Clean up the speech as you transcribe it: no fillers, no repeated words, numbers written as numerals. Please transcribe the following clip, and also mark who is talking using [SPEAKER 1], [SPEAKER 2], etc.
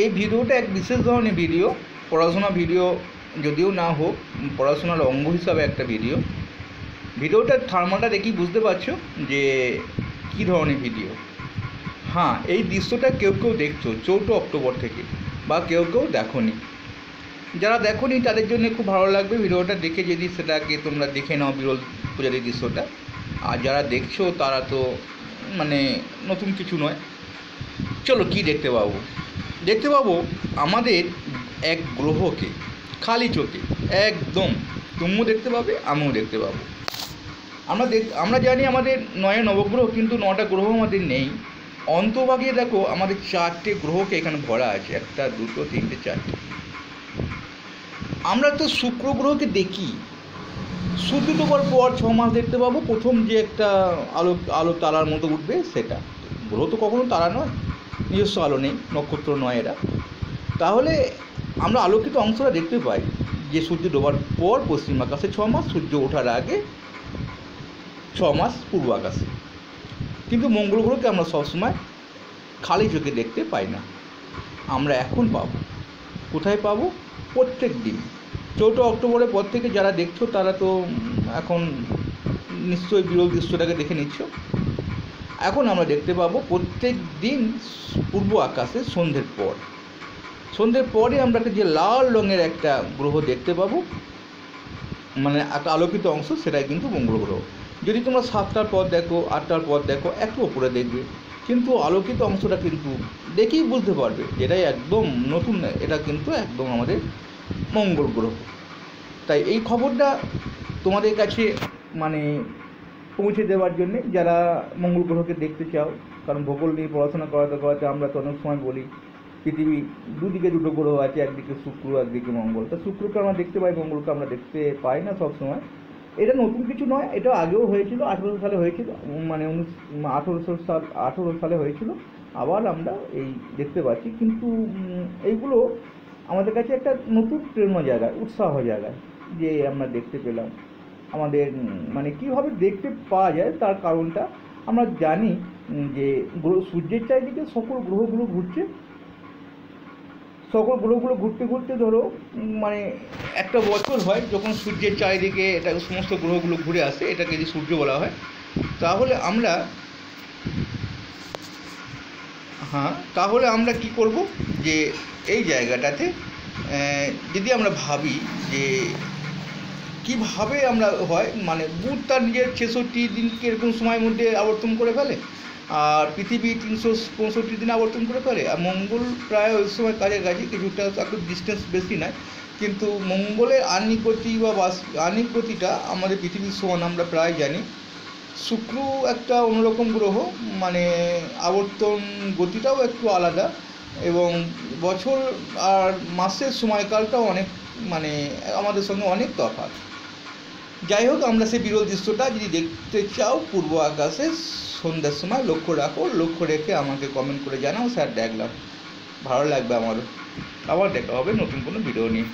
[SPEAKER 1] এই ভিডিওটা এক বিশেষ ধরনের ভিডিও, পড়াশোনা ভিডিও যদিও না হোক, পড়াশোনার অঙ্গ হিসাবে একটা ভিডিওটার থার্মালটা দেখেই বুঝতে পারছো যে কী ধরনের ভিডিও। হ্যাঁ, এই দৃশ্যটা কেউ কেউ দেখছো 4 অক্টোবর থেকে, বা কেউ কেউ দেখোনি। যারা দেখোনি তাদের জন্য খুব ভালো লাগবে ভিডিওটা দেখে, যদি সেটাকে তোমরা দেখে নাও বিরল পূজারী দৃশ্যটা। আর যারা দেখছো তারা তো মানে নতুন কিছু নয়। চলো কি দেখতে পাবো আমাদের এক গ্রহকে খালি চোখে একদম, তুমিও দেখতে পাবে আমিও দেখতে পাবো। আমরা জানি আমাদের 9 নবগ্রহ, কিন্তু 9টা গ্রহ আমাদের নেই। অন্তভাগে দেখো আমাদের 4টে গ্রহকে এখানে ভরা আছে, 1 2 3 4টে। আমরা তো শুক্র গ্রহকে দেখি, সূর্য ডোবার পর 6 মাস দেখতে পাবো প্রথম যে একটা আলো তারার মতো উঠবে সেটা। গ্রহ তো কখনো তারা নয়, নিজস্ব আলো নেই, নক্ষত্র নয় এরা। তাহলে আমরা আলোকিত অংশটা দেখতে পাই যে সূর্য ডোবার পর পশ্চিম আকাশে 6 মাস, সূর্য ওঠার আগে 6 মাস পূর্ব আকাশে। কিন্তু মঙ্গল গ্রহকে আমরা সবসময় খালি চোখে দেখতে পাই না। আমরা এখন পাবো, কোথায় পাবো? প্রত্যেক দিন 4 অক্টোবরের পর থেকে যারা দেখছো তারা তো এখন নিশ্চয়ই বিরল দৃশ্যটাকে দেখে নিচ্ছ। এখন আমরা দেখতে পাবো প্রত্যেক দিন পূর্ব আকাশে সন্ধ্যের পরে আমরা একটা যে লাল রঙের একটা গ্রহ দেখতে পাবো, মানে একটা আলোকিত অংশ, সেটাই কিন্তু মঙ্গল গ্রহ। যদি তোমরা 7টার পর দেখো, 8টার পর দেখো, একটু ওপরে দেখবে, কিন্তু আলোকিত অংশটা কিন্তু দেখেই বুঝতে পারবে এটাই একদম নতুন, এটা কিন্তু একদম আমাদের মঙ্গল গ্রহ। তাই এই খবরটা তোমাদের কাছে মানে পৌঁছে দেওয়ার জন্যে, যারা মঙ্গল গ্রহকে দেখতে চাও। কারণ ভূগোল নিয়ে পড়াশোনা করাতে আমরা তো অনেক সময় বলি পৃথিবী দুদিকে 2টো গ্রহ আছে, একদিকে শুক্র একদিকে মঙ্গল। তা শুক্রকে আমরা দেখতে পাই, মঙ্গলকে আমরা দেখতে পাই না সবসময়। এটা নতুন কিছু নয়, এটা আগেও হয়েছিল, 1800 সালে হয়েছিল, মানে 1800 সালে হয়েছিল। আবার আমরা এই দেখতে পাচ্ছি, কিন্তু এইগুলো আমাদের কাছে একটা নতুন প্রেরণা জায়গায়, উৎসাহ জায়গায়, যে আমরা দেখতে পেলাম। আমাদের মানে কীভাবে দেখতে পাওয়া যায় তার কারণটা আমরা জানি, যে সূর্যের চারিদিকে সকল গ্রহগুলো ঘুরতে ঘুরতে ধরো মানে একটা বছর হয়, যখন সূর্যের চারিদিকে এটা সমস্ত গ্রহগুলো ঘুরে আসে, এটাকে যদি সূর্য বলা হয়। তাহলে আমরা কি করব, যে এই জায়গাটাতে যদি আমরা ভাবি যে কীভাবে আমরা হয়, মানে বুধ তার নিজের 66 দিনকে এরকম সময়ের মধ্যে আবর্তন করে ফেলে, আর পৃথিবী 365 দিন আবর্তন করে ফেলে, আর মঙ্গল প্রায় ওই সময় কাছাকাছি, কিছুটা একটু ডিস্টেন্স বেশি নয়, কিন্তু মঙ্গলের আহ্নিক গতি বা আহ্নিক গতিটা আমাদের পৃথিবীর সমান আমরা প্রায় জানি। শুক্র একটা অন্যরকম গ্রহ, মানে আবর্তন গতিটাও একটু আলাদা, এবং বছর আর মাসের সময়কালটাও অনেক মানে আমাদের সঙ্গে অনেক তফাৎ। যাই হোক, আমরা সেই বিরল দৃশ্যটা যদি দেখতে চাও পূর্ব আকাশে সন্ধ্যার সময় লক্ষ্য রেখে আমাকে কমেন্ট করে জানাও, স্যার দেখলাম, ভালো লাগবে আমারও। আবার দেখা হবে নতুন কোনো ভিডিও নিয়ে।